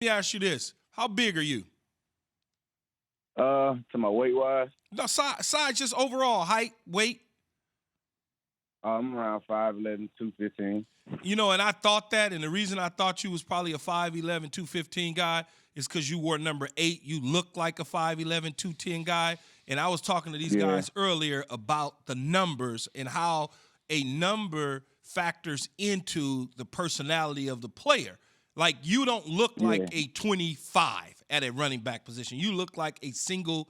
me ask you this. How big are you? To my weight wise, No, size just overall, height, weight. I'm around 5'11", 215. And I thought that, and the reason I thought you was probably a 5'11", 215 guy is because you wore number 8. You look like a 5'11", 210 guy. And I was talking to these Yeah, guys earlier about the numbers and how a number factors into the personality of the player. Like, you don't look like yeah. a 25 at a running back position. You look like a single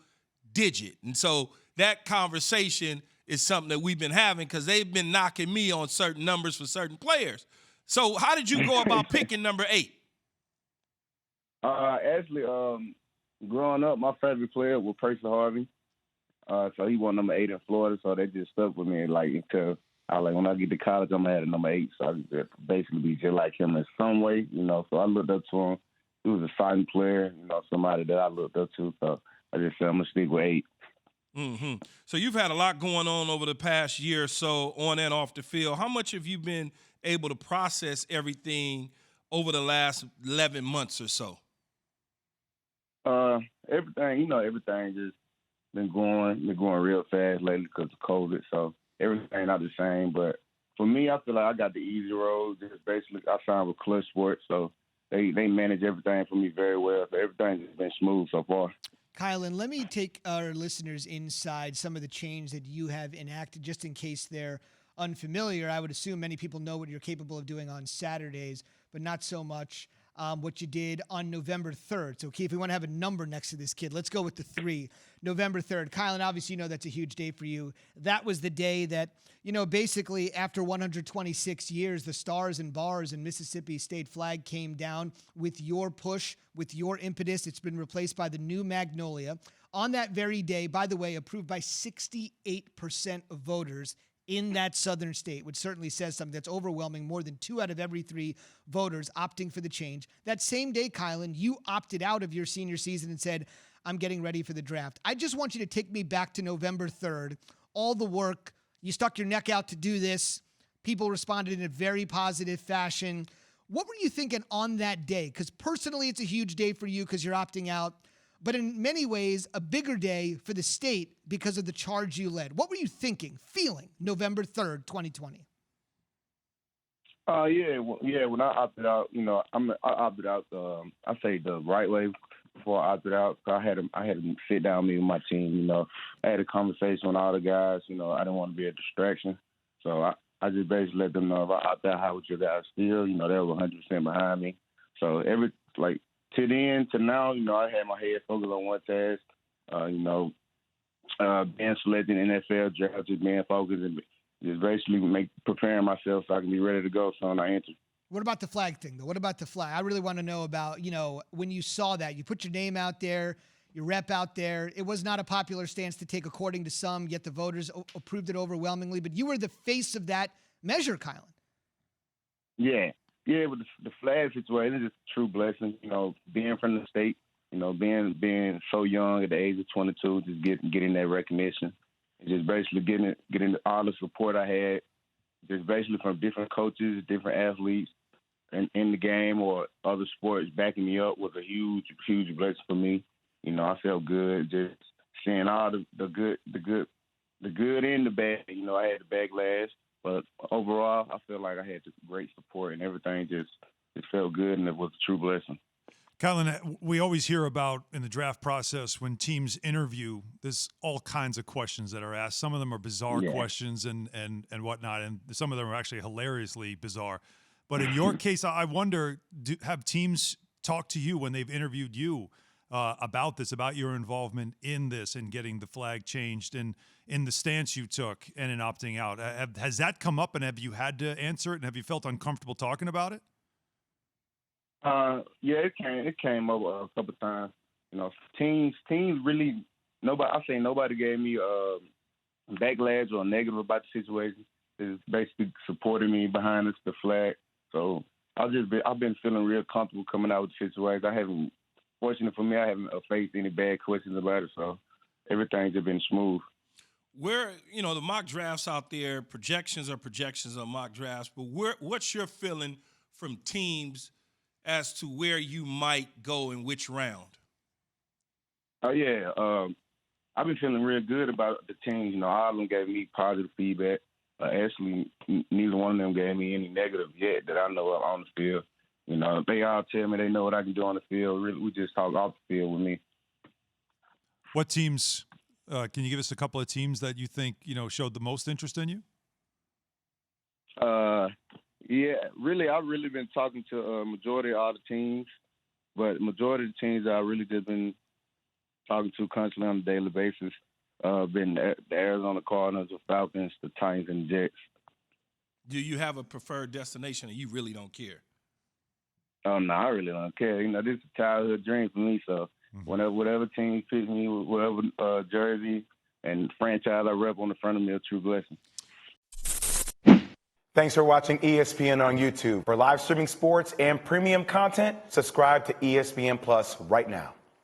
digit. And so that conversation is something that we've been having because they've been knocking me on certain numbers for certain players. So how did you go about picking number 8? Actually, growing up, my favorite player was Percy Harvey. So he won number 8 in Florida. So they just stuck with me. Like, until I when I get to college, I'm gonna have a number 8. So I just basically be just like him in some way, So I looked up to him. He was a solid player, somebody that I looked up to. So I just said I'm gonna stick with 8. So you've had a lot going on over the past year or so on and off the field. How much have you been able to process everything over the last 11 months or so? Everything, everything just been going real fast lately because of COVID. So everything not the same. But for me, I feel like I got the easy road. Just basically, I signed with Clutch Sports, so they manage everything for me very well. So everything's just been smooth so far. Kylin, let me take our listeners inside some of the change that you have enacted, just in case they're unfamiliar. I would assume many people know what you're capable of doing on Saturdays, but not so much what you did on November 3rd. So, Keith, if we want to have a number next to this kid, let's go with the 3, November 3rd. Kylin, obviously, that's a huge day for you. That was the day that, basically after 126 years, the Stars and Bars and Mississippi state flag came down with your push, with your impetus. It's been replaced by the new Magnolia. On that very day, by the way, approved by 68% of voters in that southern state, which certainly says something. That's overwhelming. More than 2 out of every 3 voters opting for the change. That same day, Kylin, you opted out of your senior season and said, I'm getting ready for the draft. I just want you to take me back to November 3rd, all the work. You stuck your neck out to do this. People responded in a very positive fashion. What were you thinking on that day? Because personally, it's a huge day for you because you're opting out. But in many ways, a bigger day for the state because of the charge you led. What were you thinking, feeling, November 3rd, 2020? When I opted out, I opted out, I say the right way before I opted out. So I had to sit down with my team, I had a conversation with all the guys, I didn't want to be a distraction. So I just basically let them know if I opt out, how would you guys feel? They were 100% behind me. So to then to now, I had my head focused on one task, being selected in the NFL draft, just being focused and just basically preparing myself so I can be ready to go so when I enter. What about the flag thing, though? What about the flag? I really want to know about, when you saw that. You put your name out there, your rep out there. It was not a popular stance to take, according to some, yet the voters approved it overwhelmingly. But you were the face of that measure, Kylin. Yeah, with the flag situation, it's just a true blessing. Being from the state, being so young at the age of 22, just getting that recognition, and just basically getting all the support I had, just basically from different coaches, different athletes, in the game or other sports backing me up was a huge, huge blessing for me. I felt good just seeing all the good and the bad. I had the backlash. But overall, I feel like I had great support and everything just felt good, and it was a true blessing. Kylin, we always hear about in the draft process when teams interview, there's all kinds of questions that are asked. Some of them are bizarre questions and whatnot, and some of them are actually hilariously bizarre. But in your case, I wonder, have teams talk to you when they've interviewed you about this, about your involvement in this and getting the flag changed and in the stance you took and in opting out? Has that come up, and have you had to answer it, and have you felt uncomfortable talking about it? It came up a couple of times. Teams really nobody gave me backlash or negative about the situation. It's basically supporting me behind the flag. So I've been feeling real comfortable coming out with the situation. Fortunate for me, I haven't faced any bad questions about it, so everything's just been smooth. Where, the mock drafts out there, projections are projections on mock drafts, but what's your feeling from teams as to where you might go in which round? Oh, yeah. I've been feeling real good about the teams. You know, all of them gave me positive feedback. Actually, neither one of them gave me any negative yet that I know of on the field. You know, they all tell me they know what I can do on the field. Really, we just talk off the field with me. What teams? Can you give us a couple of teams that you think showed the most interest in you? Yeah, really, I've really been talking to a majority of all the teams, but majority of the teams I've really just been talking to constantly on a daily basis. Been the Arizona Cardinals, the Falcons, the Titans, and the Jets. Do you have a preferred destination, or you really don't care? No, I really don't care. You know, this is a childhood dream for me. So whatever team fits me, whatever jersey and franchise I rep on the front of me, a true blessing. Thanks for watching ESPN on YouTube. For live streaming sports and premium content, subscribe to ESPN Plus right now.